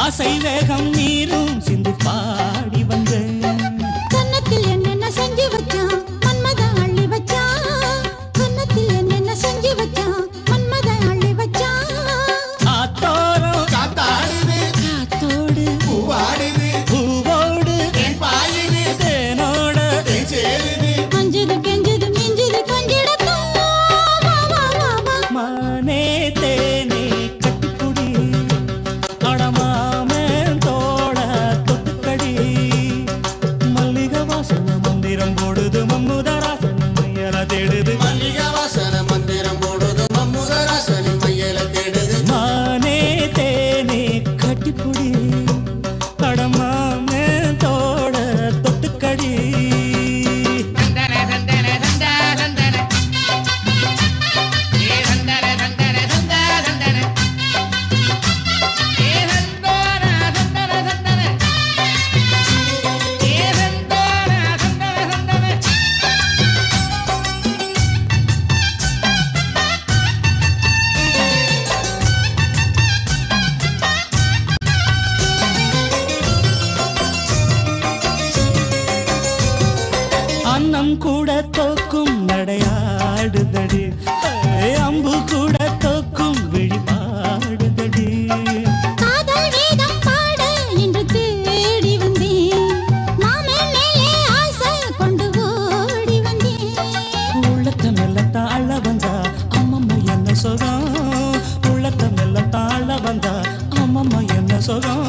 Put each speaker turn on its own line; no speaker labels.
ஆசை வேகம் நீரும் சிந்து பாடி வந்தேன்.
கன்னத்தில் என்னென்ன செஞ்சு வச்சான் மன்மத அள்ளி வச்சான். கன்னத்தில் என்னென்ன செஞ்சு வச்சான் மன்மத அள்ளி வச்சான்.
ஆத்தோரம்
காத்தாடுது
காத்தோடு
பூவாடுது
பூவோடு
பாயுது
தேனோட
சேருது
அஞ்சுது கெஞ்சுது மிஞ்சுது கொஞ்சிடத்தான்.
மானே தேனே கட்டுக்குடி அடமாமன் தோட தொட்டுக்கடி மல்லிகை வாசன மந்திரம் போடுது மம்முதராசன் மையல தேடுது.
மல்லிகை வாசன மந்திரம் போடுது மம்முதராசனி மையல தேடுது.
மானே தேனே கட்டிப்புடி அடமாமன் தோட தொட்டுக்கடி. அன்னம் கூட தோக்கும் நடையாடுதடி அம்பு கூட தோக்கும் விழிபாடுதடி.
காதல் வேதம் பாட என்று தேடி வந்தேன். மாமன் மேலே ஆசை கொண்டு ஓடி வந்தேன்.
உள்ளத்த மெல்ல தாழ வந்தா அம்மம்மா என்ன சுகம். உள்ளத்த மெல்ல தாழ வந்தா அம்மம்மா என்ன சுகம்.